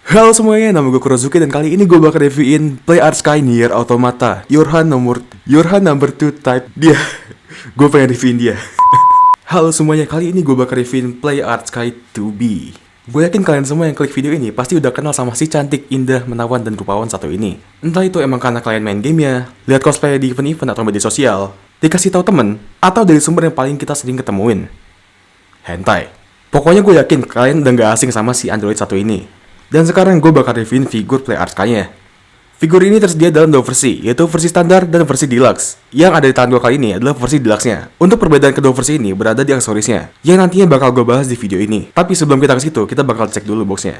Halo semuanya, nama gue Kurozuki dan kali ini gue bakal reviewin Play Art Sky Nier Automata Yorhan number 2 type dia. Gue pengen reviewin dia. Halo semuanya, kali ini gue bakal reviewin Play Art Sky 2B. Gue yakin kalian semua yang klik video ini pasti udah kenal sama si cantik, indah, menawan, dan rupawan satu ini. Entah itu emang karena kalian main gamenya, lihat cosplay di event-event atau media sosial, dikasih tahu temen, atau dari sumber yang paling kita sering ketemuin, hentai. Pokoknya gue yakin kalian udah gak asing sama si android satu ini. Dan sekarang gue bakal reviewin figur Play Art Sky-nya. Figur ini tersedia dalam dua versi, yaitu versi standar dan versi deluxe. Yang ada di tangan gue kali ini adalah versi deluxe-nya. Untuk perbedaan kedua versi ini berada di aksesorisnya, yang nantinya bakal gue bahas di video ini. Tapi sebelum kita ke situ, kita bakal cek dulu boxnya.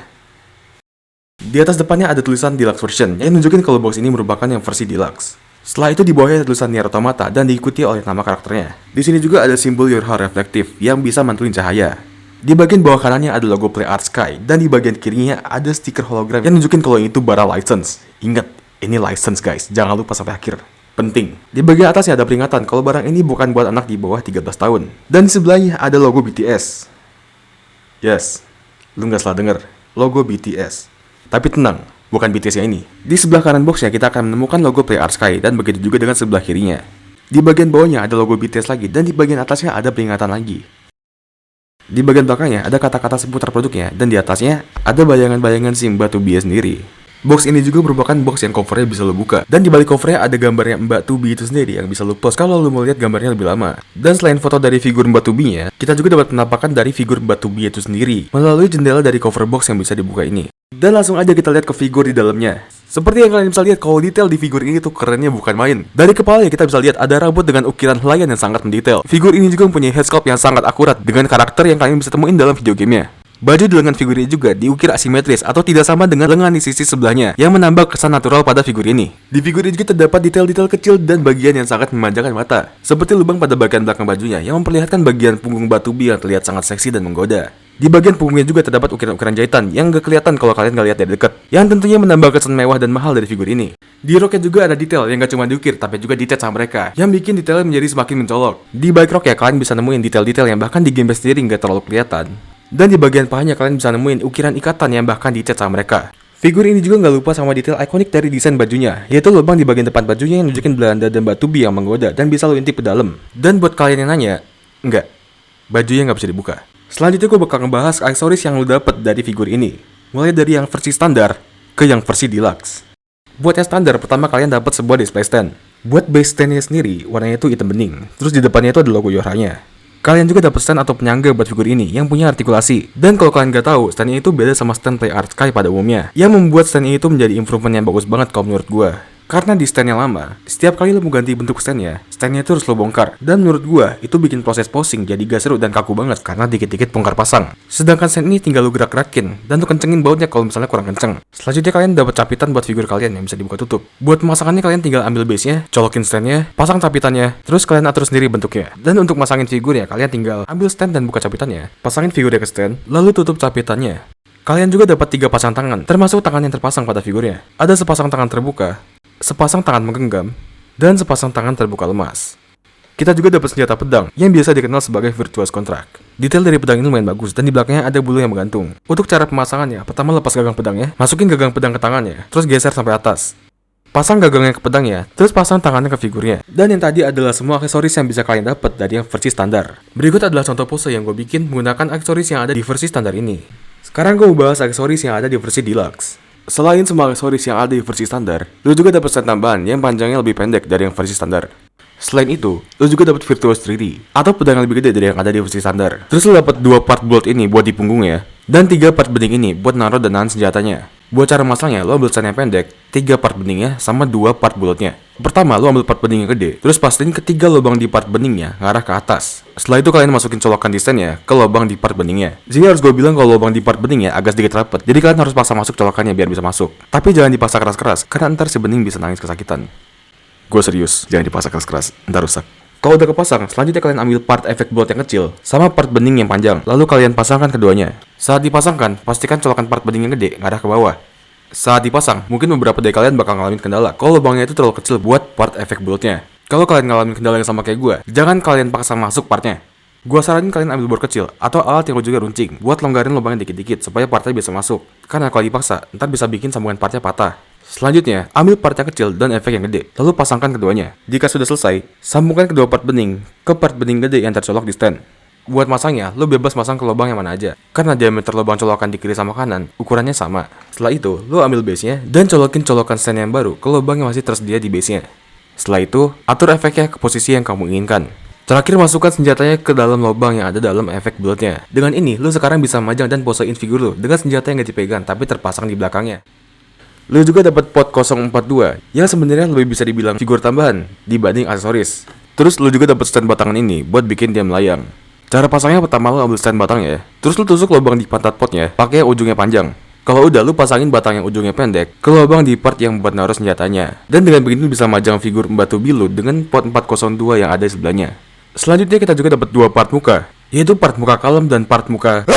Di atas depannya ada tulisan deluxe version, yang nunjukin kalau box ini merupakan yang versi deluxe. Setelah itu di bawahnya ada tulisan Nier Automata dan diikuti oleh nama karakternya. Di sini juga ada simbol Your Heart Reflective yang bisa mantulin cahaya. Di bagian bawah kanannya ada logo Play Art Sky, dan di bagian kirinya ada stiker hologram yang nunjukin kalau itu barang license. Ingat, ini license guys, jangan lupa sampai akhir. Penting. Di bagian atasnya ada peringatan kalau barang ini bukan buat anak di bawah 13 tahun. Dan di sebelahnya ada logo BTS. Yes, lu nggak salah denger, logo BTS. Tapi tenang, bukan BTS yang ini. Di sebelah kanan boxnya kita akan menemukan logo Play Art Sky, dan begitu juga dengan sebelah kirinya. Di bagian bawahnya ada logo BTS lagi, dan di bagian atasnya ada peringatan lagi. Di bagian belakangnya ada kata-kata seputar produknya, dan di atasnya ada bayangan-bayangan si Mbak Tubi sendiri. Box ini juga merupakan box yang covernya bisa lo buka, dan di balik covernya ada gambarnya Mbak Tubi itu sendiri yang bisa lo post kalau lo mau lihat gambarnya lebih lama. Dan selain foto dari figur Mbak Tubinya, kita juga dapat penampakan dari figur Mbak Tubi itu sendiri melalui jendela dari cover box yang bisa dibuka ini. Dan langsung aja kita lihat ke figur di dalamnya. Seperti yang kalian bisa lihat, kalau detail di figur ini tuh kerennya bukan main. Dari kepalanya kita bisa lihat ada rambut dengan ukiran helaian yang sangat mendetail. Figur ini juga mempunyai head sculpt yang sangat akurat dengan karakter yang kalian bisa temuin dalam video gamenya. Baju di lengan figur ini juga diukir asimetris atau tidak sama dengan lengan di sisi sebelahnya, yang menambah kesan natural pada figur ini. Di figur ini juga terdapat detail-detail kecil dan bagian yang sangat memanjakan mata, seperti lubang pada bagian belakang bajunya yang memperlihatkan bagian punggung Mbak Tubi yang terlihat sangat seksi dan menggoda. Di bagian punggungnya juga terdapat ukiran-ukiran jahitan yang gak kelihatan kalau kalian gak lihat dari dekat, yang tentunya menambah kesan mewah dan mahal dari figur ini. Di roknya juga ada detail yang gak cuma diukir, tapi juga dicat sama mereka, yang bikin detailnya menjadi semakin mencolok. Di balik roknya kalian bisa nemuin detail-detail yang bahkan di gameplay sendiri gak terlalu kelihatan. Dan di bagian pahanya kalian bisa nemuin ukiran ikatan yang bahkan dicat sama mereka. Figur ini juga gak lupa sama detail ikonik dari desain bajunya, yaitu lubang di bagian depan bajunya yang nunjukin Belanda dan Mbak Tubi yang menggoda dan bisa lo intip ke dalam. Dan buat kalian yang nanya, enggak, bajunya gak bisa dibuka. Selanjutnya gue bakal ngebahas aksesoris yang lo dapet dari figur ini, mulai dari yang versi standar ke yang versi deluxe. Buat yang standar, pertama kalian dapat sebuah display stand. Buat base standnya sendiri, warnanya itu hitam bening, terus di depannya itu ada logo Yorha-nya. Kalian juga dapat stand atau penyangga buat figur ini yang punya artikulasi. Dan kalau kalian gak tahu, standnya itu beda sama stand Play Art Sky pada umumnya, yang membuat stand ini itu menjadi improvement yang bagus banget kalau menurut gue. Karena di stand yang lama, setiap kali lo mau ganti bentuk standnya itu harus lo bongkar. Dan menurut gua, itu bikin proses posing jadi gak seru dan kaku banget karena dikit-dikit bongkar pasang. Sedangkan stand ini tinggal lo gerak-gerakin dan lo kencengin bautnya kalau misalnya kurang kenceng. Selanjutnya kalian dapat capitan buat figur kalian yang bisa dibuka tutup. Buat pemasangannya kalian tinggal ambil base-nya, colokin standnya, pasang capitannya, terus kalian atur sendiri bentuknya. Dan untuk masangin figurnya, kalian tinggal ambil stand dan buka capitannya, pasangin figurnya ke stand, lalu tutup capitannya. Kalian juga dapat 3 pasang tangan, termasuk tangan yang terpasang pada figurnya. Ada sepasang tangan terbuka, sepasang tangan menggenggam, dan sepasang tangan terbuka lemas. Kita juga dapat senjata pedang yang biasa dikenal sebagai Virtuous Contract. Detail dari pedang ini lumayan bagus dan di belakangnya ada bulu yang menggantung. Untuk cara pemasangannya, pertama lepas gagang pedangnya, masukin gagang pedang ke tangannya, terus geser sampai atas. Pasang gagangnya ke pedangnya, terus pasang tangannya ke figurnya. Dan yang tadi adalah semua aksesoris yang bisa kalian dapat dari yang versi standar. Berikut adalah contoh pose yang gue bikin menggunakan aksesoris yang ada di versi standar ini. Sekarang gue mau bahas aksesoris yang ada di versi deluxe. Selain semua aksesoris yang ada di versi standar, lo juga dapat stand tambahan yang panjangnya lebih pendek dari yang versi standar. Selain itu, lo juga dapat Virtuous 3D atau pedang yang lebih gede dari yang ada di versi standar. Terus lo dapat 2 part bolt ini buat di punggungnya, dan 3 part bening ini buat naruh dan nahan senjatanya. Buat cara masangnya, lo ambil stand yang pendek, 3 part beningnya sama 2 part bulutnya. Pertama, lo ambil part bening yang gede, terus pastiin ketiga lubang di part beningnya ngarah ke atas. Setelah itu kalian masukin colokan di standnya ke lubang di part beningnya. Jadi harus gue bilang kalau lubang di part beningnya agak sedikit rapet, jadi kalian harus paksa masuk colokannya biar bisa masuk. Tapi jangan dipaksa keras-keras, karena ntar si bening bisa nangis kesakitan. Gue serius, jangan dipaksa keras-keras, ntar rusak. Kalau udah kepasang, selanjutnya kalian ambil part efek bolt yang kecil sama part bening yang panjang, lalu kalian pasangkan keduanya. Saat dipasangkan, pastikan colokan part bening yang gede ngarah ke bawah. Saat dipasang, mungkin beberapa dari kalian bakal ngalamin kendala kalau lubangnya itu terlalu kecil buat part efek boltnya. Kalau kalian ngalamin kendala yang sama kayak gue, jangan kalian paksa masuk partnya. Gua saranin kalian ambil bor kecil atau alat yang juga runcing buat longgarin lubangnya dikit-dikit supaya partnya bisa masuk. Karena kalau dipaksa, ntar bisa bikin sambungan partnya patah. Selanjutnya, ambil part yang kecil dan efek yang gede, lalu pasangkan keduanya. Jika sudah selesai, sambungkan kedua part bening ke part bening gede yang tercolok di stand. Buat masangnya, lo bebas masang ke lubang yang mana aja. Karena diameter lubang colokan di kiri sama kanan, ukurannya sama. Setelah itu, lo ambil base-nya dan colokin colokan stand yang baru ke lubang yang masih tersedia di base-nya. Setelah itu, atur efeknya ke posisi yang kamu inginkan. Terakhir, masukkan senjatanya ke dalam lubang yang ada dalam efek bulletnya. Dengan ini, lo sekarang bisa majang dan posein figur lo dengan senjata yang gak dipegang tapi terpasang di belakangnya. Lo juga dapat pot 042 yang sebenarnya lebih bisa dibilang figur tambahan dibanding aksesoris. Terus lo juga dapat stand batangan ini buat bikin dia melayang. Cara pasangnya pertama lo ambil stand batang ya, terus lo tusuk lubang di pantat potnya pakai ujungnya panjang. Kalau udah, lo pasangin batang yang ujungnya pendek ke lubang di part yang buat naruh senjatanya. Dan dengan begini lo bisa majang figur batu bilu dengan pot 402 yang ada di sebelahnya. Selanjutnya kita juga dapat dua part muka, yaitu part muka kalem dan part muka.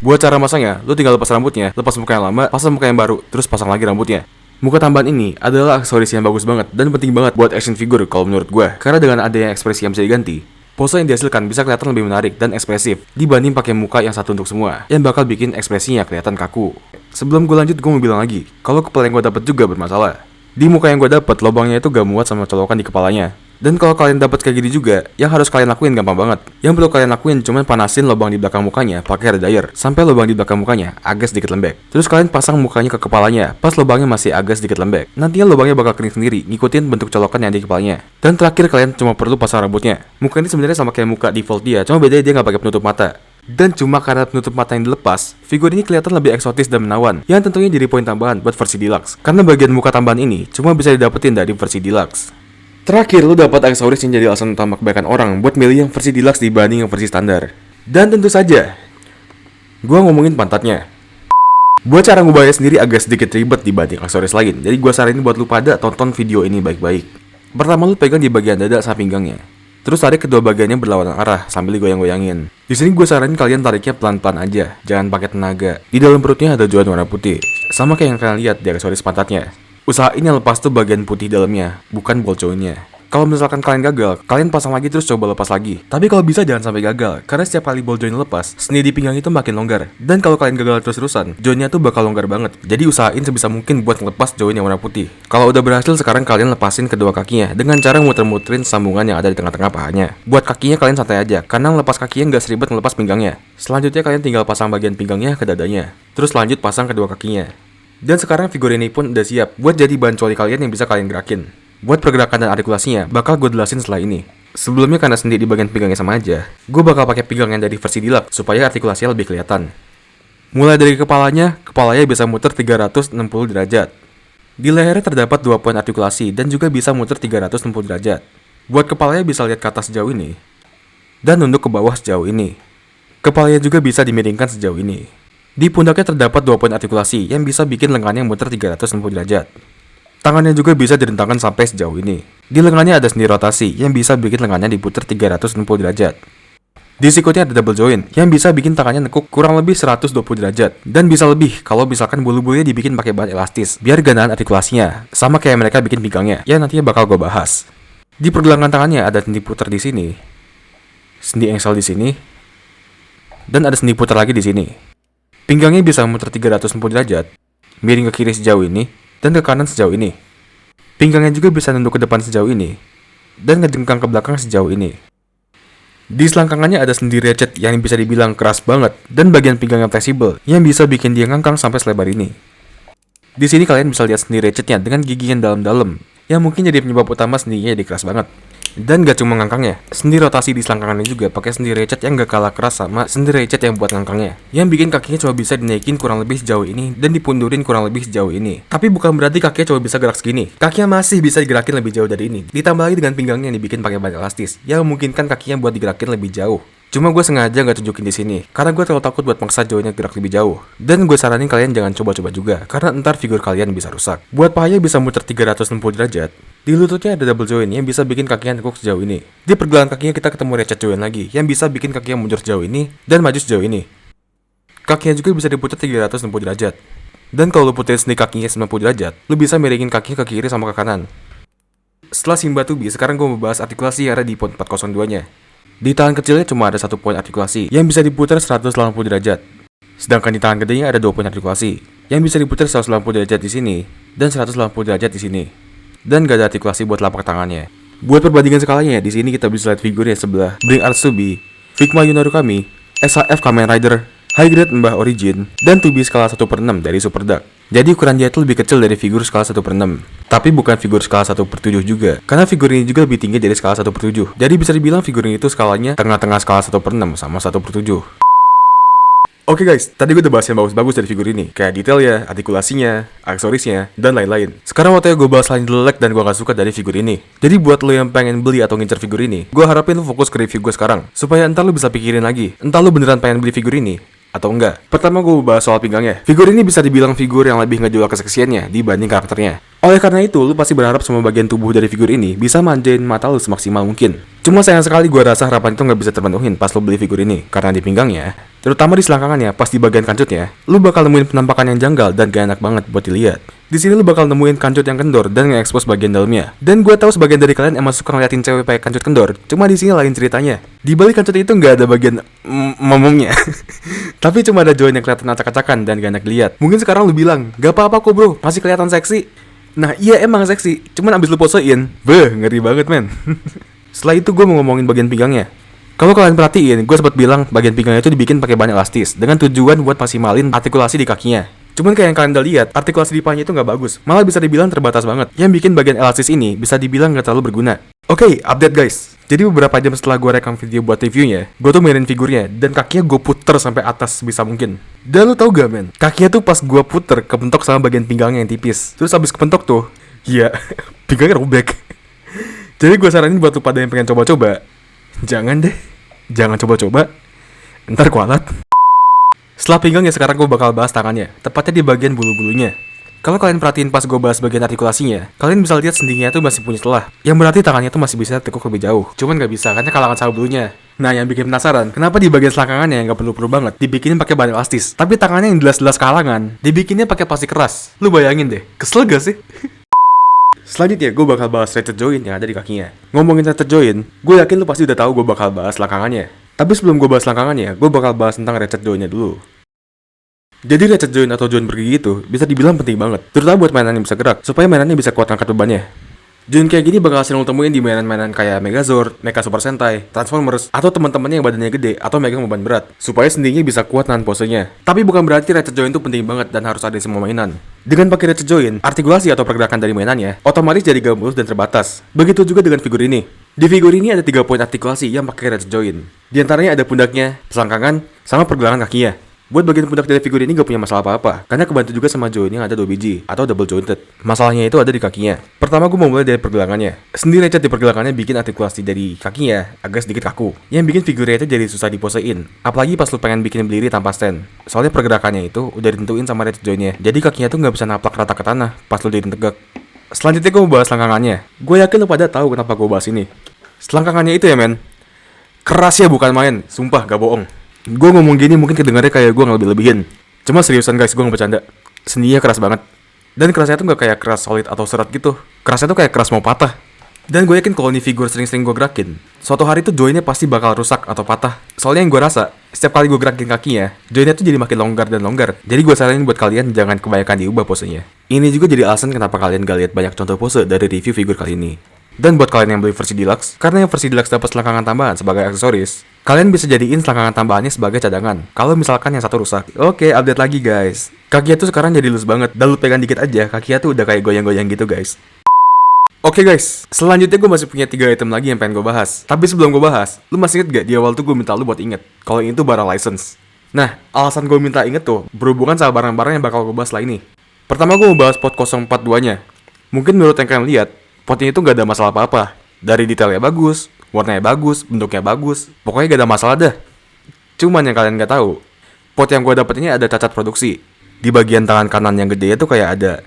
Buat cara masangnya, lo tinggal lepas rambutnya, lepas muka yang lama, pasang muka yang baru, terus pasang lagi rambutnya. Muka tambahan ini adalah aksesoris yang bagus banget dan penting banget buat action figure kalau menurut gue. Karena dengan adanya ekspresi yang bisa diganti, pose yang dihasilkan bisa kelihatan lebih menarik dan ekspresif dibanding pakai muka yang satu untuk semua, yang bakal bikin ekspresinya kelihatan kaku. Sebelum gue lanjut, gue mau bilang lagi, kalau kepala yang gue dapet juga bermasalah. Di muka yang gue dapet, lubangnya itu gak muat sama colokan di kepalanya. Dan kalau kalian dapat kayak gini juga, yang harus kalian lakuin gampang banget. Yang perlu kalian lakuin cuma panasin lubang di belakang mukanya pakai hair dryer sampai lubang di belakang mukanya agak sedikit lembek. Terus kalian pasang mukanya ke kepalanya pas lubangnya masih agak sedikit lembek. Nantinya lubangnya bakal kering sendiri, ngikutin bentuk colokan yang di kepalanya. Dan terakhir kalian cuma perlu pasang rambutnya. Muka ini sebenarnya sama kayak muka default dia, cuma bedanya dia nggak pakai penutup mata. Dan cuma karena penutup mata yang dilepas, figur ini kelihatan lebih eksotis dan menawan, yang tentunya jadi poin tambahan buat versi deluxe. Karena bagian muka tambahan ini cuma bisa didapetin dari versi deluxe. Terakhir, lo dapat aksesoris yang jadi alasan utama kebanyakan orang buat milih yang versi deluxe dibanding yang versi standar. Dan tentu saja, gua ngomongin pantatnya. Buat cara ngubahnya sendiri agak sedikit ribet dibanding aksesoris lain, jadi gua saranin buat lu pada tonton video ini baik-baik. Pertama, lu pegang di bagian dada sama pinggangnya. Terus tarik kedua bagiannya berlawanan arah sambil digoyang-goyangin. Di sini gue saranin kalian tariknya pelan-pelan aja, jangan pakai tenaga. Di dalam perutnya ada joan warna putih, sama kayak yang kalian lihat di aksesoris pantatnya. Usahain yang lepas tuh bagian putih dalamnya, bukan ball joinnya. Kalau misalkan kalian gagal, kalian pasang lagi terus coba lepas lagi. Tapi kalau bisa jangan sampai gagal, karena setiap kali ball join lepas, sendi di pinggang itu makin longgar. Dan kalau kalian gagal terus-terusan, joinnya tuh bakal longgar banget. Jadi usahain sebisa mungkin buat ngelepas join yang warna putih. Kalau udah berhasil, sekarang kalian lepasin kedua kakinya dengan cara muter-muterin sambungan yang ada di tengah-tengah pahanya. Buat kakinya kalian santai aja, karena ngelepas kakinya nggak seribet ngelepas pinggangnya. Selanjutnya kalian tinggal pasang bagian pinggangnya ke dadanya. Terus lanjut pasang kedua kakinya. Dan sekarang figur ini pun udah siap buat jadi bahan coli kalian yang bisa kalian gerakin. Buat pergerakan dan artikulasinya bakal gue jelasin setelah ini. Sebelumnya karena sendi di bagian pinggangnya sama aja, gue bakal pakai pinggang yang dari versi deluxe supaya artikulasinya lebih kelihatan. Mulai dari kepalanya bisa muter 360 derajat. Di lehernya terdapat 2 poin artikulasi dan juga bisa muter 360 derajat. Buat kepalanya bisa lihat ke atas sejauh ini dan nunduk ke bawah sejauh ini. Kepalanya juga bisa dimiringkan sejauh ini. Di pundaknya terdapat 2 poin artikulasi yang bisa bikin lengannya muter 360 derajat. Tangannya juga bisa direntangkan sampai sejauh ini. Di lengannya ada sendi rotasi yang bisa bikin lengannya diputer 360 derajat. Di sikutnya ada double joint yang bisa bikin tangannya nekuk kurang lebih 120 derajat. Dan bisa lebih kalau misalkan bulu-bulunya dibikin pakai bahan elastis biar gandaan artikulasinya, sama kayak mereka bikin pinggangnya, yang nantinya bakal gue bahas. Di pergelangan tangannya ada sendi puter di sini, sendi engsel di sini, dan ada sendi puter lagi di sini. Pinggangnya bisa muter 360 derajat, miring ke kiri sejauh ini, dan ke kanan sejauh ini. Pinggangnya juga bisa nunduk ke depan sejauh ini, dan ngejengkang ke belakang sejauh ini. Di selangkangannya ada sendi ratchet yang bisa dibilang keras banget, dan bagian pinggang yang fleksibel, yang bisa bikin dia ngangkang sampai selebar ini. Di sini kalian bisa lihat sendi ratchetnya dengan gigi yang dalam-dalam, yang mungkin jadi penyebab utama sendinya jadi keras banget. Dan gak cuma ngangkangnya, sendi rotasi di selangkangannya juga pakai sendi ratchet yang gak kalah keras sama sendi ratchet yang buat ngangkangnya, yang bikin kakinya cuma bisa dinaikin kurang lebih sejauh ini dan dipundurin kurang lebih sejauh ini. Tapi bukan berarti kakinya cuma bisa gerak segini, kakinya masih bisa digerakin lebih jauh dari ini. Ditambah lagi dengan pinggangnya yang dibikin pakai bahan elastis, yang memungkinkan kakinya buat digerakin lebih jauh. Cuma gue sengaja gak tunjukin di sini, karena gue terlalu takut buat maksa joinnya gerak lebih jauh. Dan gue saranin kalian jangan coba-coba juga, karena ntar figur kalian bisa rusak. Buat pahanya bisa muter 360 derajat. Di lututnya ada double joint yang bisa bikin kakinya nekuk sejauh ini. Di pergelangan kakinya kita ketemu ratchet joint lagi, yang bisa bikin kakinya mundur sejauh ini dan maju sejauh ini. Kakinya juga bisa diputar 360 derajat. Dan kalau lu puterin sendi kakinya 90 derajat, lu bisa miringin kakinya ke kiri sama ke kanan. Setelah Simba Tubi, sekarang gue mau bahas artikulasi yang ada di pot 402-nya. Di tangan kecilnya cuma ada 1 poin artikulasi yang bisa diputar 180 derajat. Sedangkan di tangan gedenya ada 2 poin artikulasi yang bisa diputar 180 derajat di sini dan 180 derajat di sini. Dan gak ada artikulasi buat telapak tangannya. Buat perbandingan skalanya, di sini kita bisa lihat figurnya sebelah Bring Arts to Be, Figma Yunarukami, SHF Kamen Rider, High Grade Mbah Origin, dan 2B skala 1/6 dari Super Dark. Jadi ukuran dia itu lebih kecil dari figur skala 1/6. Tapi bukan figur skala 1/7 juga, karena figur ini juga lebih tinggi dari skala 1/7. Jadi bisa dibilang figur ini itu skalanya tengah-tengah skala 1/6 sama 1/7. Oke guys, tadi gue udah bahas yang bagus-bagus dari figur ini, kayak detailnya, artikulasinya, aksesorisnya, dan lain-lain. Sekarang waktunya gue bahas lain jelek dan gue gak suka dari figur ini. Jadi buat lo yang pengen beli atau ngincer figur ini, gue harapin lo fokus ke review gue sekarang, supaya ntar lo bisa pikirin lagi, entah lo beneran pengen beli figur ini atau enggak. Pertama gue bahas soal pinggangnya. Figur ini bisa dibilang figur yang lebih ngejual keseksiannya dibanding karakternya. Oleh karena itu, lu pasti berharap semua bagian tubuh dari figur ini bisa manjain mata lu semaksimal mungkin. Cuma sayang sekali gue rasa harapan itu nggak bisa terpenuhin pas lu beli figur ini. Karena di pinggangnya, terutama di selangkangannya, pas di bagian kanjutnya, lu bakal nemuin penampakan yang janggal dan gak enak banget buat dilihat. Di sini lu bakal nemuin kancut yang kendor dan nge-expose bagian dalamnya. Dan gue tahu sebagian dari kalian emang suka ngeliatin cewek pakai kancut kendor. Cuma di sini lain ceritanya. Di balik kancut itu nggak ada bagian momongnya. Tapi cuma ada join yang kelihatan acak-acakan dan gak enak dilihat. Mungkin sekarang lu bilang, gak apa-apa kok bro, masih kelihatan seksi. Nah iya emang seksi, cuman abis lu posein, ngeri banget men. Setelah itu gue mau ngomongin bagian pinggangnya. Kalau kalian perhatiin, gue sempat bilang bagian pinggangnya itu dibikin pakai bahan elastis dengan tujuan buat maksimalin artikulasi di kakinya. Cuman kayak yang kalian udah lihat, artikulasi di pahanya itu nggak bagus, malah bisa dibilang terbatas banget. Yang bikin bagian elastis ini bisa dibilang nggak terlalu berguna. Oke, update guys. Jadi beberapa jam setelah gue rekam video buat reviewnya, gue tuh mainin figurnya dan kakinya gue puter sampai atas sebisa mungkin. Dan lu tau gak men, kakinya tuh pas gue puter kepentok sama bagian pinggangnya yang tipis. Terus abis kepentok tuh, ya pinggangnya robek. Jadi gue saranin buat lu pada yang pengen coba-coba, jangan deh, jangan coba-coba, ntar kualat. Setelah pinggangnya sekarang gue bakal bahas tangannya, tepatnya di bagian bulu-bulunya. Kalau kalian perhatiin pas gue bahas bagian artikulasinya, kalian bisa lihat sendinya tuh masih punya celah. Yang berarti tangannya tuh masih bisa tekuk lebih jauh. Cuman gak bisa, karena kalangan sama bulunya. Nah yang bikin penasaran, kenapa di bagian selangkangannya yang gak perlu-perlu banget dibikinin pakai bahan elastis, tapi tangannya yang jelas-jelas kalangan dibikinnya pakai plastik keras. Lu bayangin deh, kesel gak sih? Selanjutnya gue bakal bahas ratchet joint yang ada di kakinya. Ngomongin ratchet joint, gue yakin lu pasti udah tahu gue bakal bahas selangkangannya. Tapi sebelum gue bahas selangkangannya, gue bakal bahas tentang ratchet jointnya dulu. Jadi ratchet joint atau joint bergigi itu bisa dibilang penting banget, terutama buat mainan yang bisa gerak, supaya mainannya bisa kuat angkat bebannya. Joint kayak gini bakal sering lo temuin di mainan-mainan kayak Megazord, Mecha Super Sentai, Transformers, atau teman-temannya yang badannya gede atau megang beban berat, supaya sendinya bisa kuat nahan posenya. Tapi bukan berarti ratchet joint itu penting banget dan harus ada di semua mainan. Dengan pakai ratchet joint, artikulasi atau pergerakan dari mainannya otomatis jadi gak mulus dan terbatas. Begitu juga dengan figur ini. Di figur ini ada 3 poin artikulasi yang pakai ratchet joint. Di antaranya ada pundaknya, selangkangan, sama pergelangan kakinya. Buat bagian pundak dari figur ini gak punya masalah apa-apa, karena kebantu juga sama joint yang ada 2 biji atau double jointed. Masalahnya itu ada di kakinya. Pertama gue mau mulai dari pergelangannya. Sendi ratchet di pergelangannya bikin artikulasi dari kakinya agak sedikit kaku, yang bikin figurnya itu jadi susah diposein. Apalagi pas lu pengen bikin berdiri tanpa stand. Soalnya pergerakannya itu udah ditentuin sama ratchet jointnya, jadi kakinya tuh gak bisa naplak rata ke tanah pas lu diri tegak. Selanjutnya gue mau bahas selangkangannya. Gue yakin lu pada tahu kenapa gue bahas ini. Selangkangannya itu ya men, keras ya bukan main, sumpah gak bohong. Gue ngomong gini mungkin kedengarannya kayak gue ngelebih-lebihin. Cuma seriusan guys, gue gak bercanda. Sendinya keras banget. Dan kerasnya tuh gak kayak keras solid atau serat gitu. Kerasnya tuh kayak keras mau patah. Dan gue yakin kalau ini figur sering-sering gue gerakin, suatu hari tuh jointnya pasti bakal rusak atau patah. Soalnya yang gue rasa, setiap kali gue gerakin kakinya, jointnya tuh jadi makin longgar dan longgar. Jadi gue saranin buat kalian jangan kebanyakan diubah posenya. Ini juga jadi alasan kenapa kalian gak lihat banyak contoh pose dari review figur kali ini. Dan buat kalian yang beli versi deluxe, karena yang versi deluxe dapat selangkangan tambahan sebagai aksesoris, kalian bisa jadiin selangkangan tambahannya sebagai cadangan kalau misalkan yang satu rusak. Oke, update lagi guys. Kakinya tuh sekarang jadi lus banget, dan lu pegang dikit aja, kakinya tuh udah kayak goyang-goyang gitu guys. Oke guys, selanjutnya gue masih punya 3 item lagi yang pengen gue bahas. Tapi sebelum gue bahas, lu masih inget gak di awal tuh gue minta lu buat inget kalau ini tuh barang license. Nah, alasan gue minta inget tuh berhubungan sama barang-barang yang bakal gue bahas setelah ini. Pertama gue mau bahas pot 042-nya. Mungkin menurut yang kalian lihat, pot ini tuh gak ada masalah apa-apa. Dari detailnya bagus, warnanya bagus, bentuknya bagus, pokoknya gak ada masalah dah. Cuman yang kalian gak tahu, pot yang gue dapet ini ada cacat produksi. Di bagian tangan kanan yang gede itu kayak ada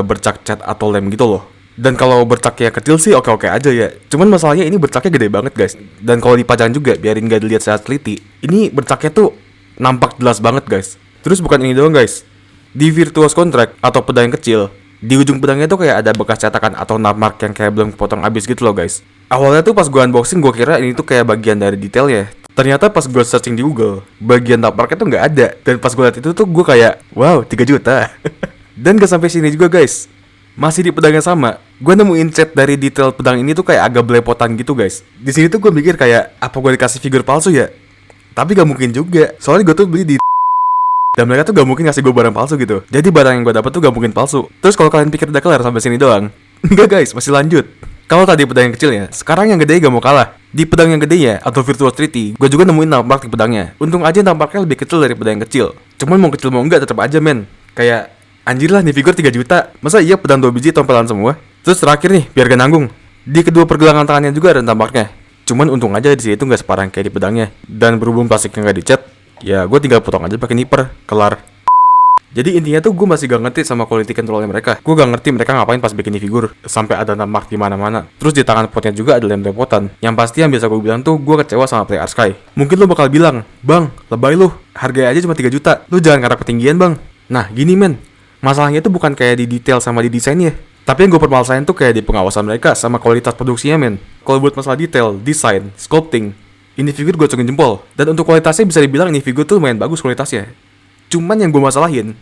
bercak cat atau lem gitu loh. Dan kalau bercaknya kecil sih oke-oke aja ya. Cuman masalahnya ini bercaknya gede banget guys. Dan kalau dipajang juga biarin gak dilihat secara teliti, ini bercaknya tuh nampak jelas banget guys. Terus bukan ini doang guys. Di Virtuos Contract atau pedang yang kecil, Di ujung pedangnya tuh kayak ada bekas cetakan atau namark yang kayak belum potong abis gitu loh guys. Awalnya tuh pas gue unboxing gue kira ini tuh kayak bagian dari detailnya. Ternyata pas gue searching di Google, bagian namarknya tuh nggak ada. Dan pas gue liat itu tuh gue kayak, wow 3 juta. Dan gak sampai sini juga guys. Masih di pedang yang sama, gue nemuin cat dari detail pedang ini tuh kayak agak belepotan gitu guys. Di sini tuh gue mikir kayak, apa gue dikasih figur palsu ya? Tapi gak mungkin juga, soalnya gue tuh beli di dan mereka tuh gak mungkin ngasih gue barang palsu gitu. Jadi barang yang gue dapet tuh gak mungkin palsu. Terus kalau kalian pikir udah kelar sampai sini doang, enggak guys, masih lanjut. Kalau tadi pedang yang kecilnya, sekarang yang gede gak mau kalah. Di pedang yang gedenya atau Virtual 3D, gue juga nemuin namprak di pedangnya. Untung aja nampraknya lebih kecil dari pedang yang kecil. Cuman mau kecil mau enggak tetap aja men. Kayak anjir lah nih figur 3 juta. Masa iya pedang 2 biji tompelan semua? Terus terakhir nih, biar gak nanggung. Di kedua pergelangan tangannya juga ada nampraknya. Cuman untung aja di sini tuh gak separah kayak di pedangnya. Dan berhubung plastiknya gak dicat, ya gue tinggal potong aja pakai nipper, kelar. Jadi intinya tuh gue masih gak ngerti sama quality controlnya mereka. Gue gak ngerti mereka ngapain pas bikin figur sampai ada namark di mana-mana. Terus di tangan potnya juga ada lem lepotan. Yang pasti yang bisa gue bilang tuh gue kecewa sama PlayArtSky. Mungkin lo bakal bilang, bang, lebay lo, harganya aja cuma 3 juta. Lo jangan ngarep ketinggian bang. Nah gini men, masalahnya tuh bukan kayak di detail sama di desainnya. Tapi yang gue permasalahin tuh kayak di pengawasan mereka sama kualitas produksinya men. Kalau buat masalah detail, desain, sculpting, ini figur gue acungin jempol. Dan untuk kualitasnya bisa dibilang ini figur tuh lumayan bagus kualitasnya. Cuman yang gue masalahin,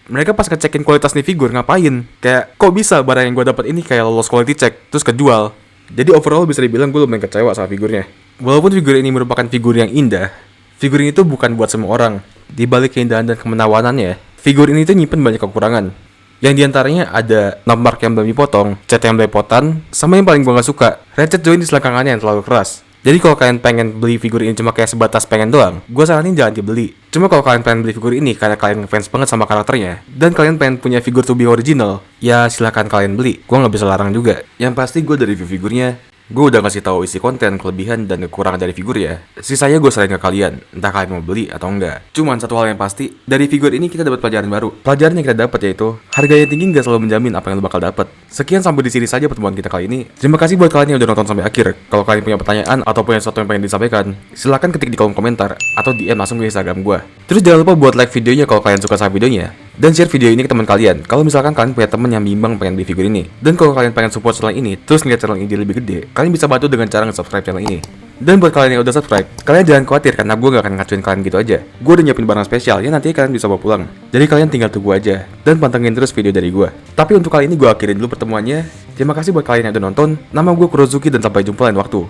mereka pas ngecekin kualitas nih figur ngapain? Kayak kok bisa barang yang gue dapat ini kayak lolos quality check terus kejual. Jadi overall bisa dibilang gue lumayan kecewa sama figurnya. Walaupun figur ini merupakan figur yang indah, figur ini tuh bukan buat semua orang. Di balik keindahan dan kemenawanannya, figur ini tuh nyimpen banyak kekurangan. Yang diantaranya ada namark yang belum dipotong, cat yang belepotan, sama yang paling gue gak suka, ratchet joint di selangkangannya yang terlalu keras. Jadi kalau kalian pengen beli figur ini cuma kayak sebatas pengen doang, gue saranin jangan dibeli. Cuma kalau kalian pengen beli figur ini karena kalian ngefans banget sama karakternya, dan kalian pengen punya figur to be original, ya silahkan kalian beli. Gue nggak bisa larang juga. Yang pasti gue dari review figurnya, gue udah ngasih tahu isi konten, kelebihan, dan kekurangan dari figur ya. Sisanya gue serahin ke kalian, entah kalian mau beli atau enggak. Cuman satu hal yang pasti, dari figur ini kita dapat pelajaran baru. Pelajaran yang kita dapat yaitu, harga yang tinggi nggak selalu menjamin apa yang lo bakal dapat. Sekian sampai di sini saja pertemuan kita kali ini. Terima kasih buat kalian yang udah nonton sampai akhir. Kalau kalian punya pertanyaan atau punya sesuatu yang pengen disampaikan, silahkan ketik di kolom komentar atau DM langsung ke Instagram gue. Terus jangan lupa buat like videonya kalau kalian suka sama videonya. Dan share video ini ke teman kalian kalau misalkan kalian punya teman yang bimbang pengen beli figur ini. Dan kalau kalian pengen support channel ini terus ngeliat channel ini lebih gede, kalian bisa bantu dengan cara nge-subscribe channel ini. Dan buat kalian yang udah subscribe, kalian jangan khawatir karena gue gak akan ngacuin kalian gitu aja. Gue udah nyiapin barang spesial yang nanti kalian bisa bawa pulang. Jadi kalian tinggal tunggu aja dan pantengin terus video dari gue. Tapi untuk kali ini gue akhirin dulu pertemuannya. Terima kasih buat kalian yang udah nonton. Nama gue Kurozuki dan sampai jumpa lain waktu.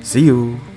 See you.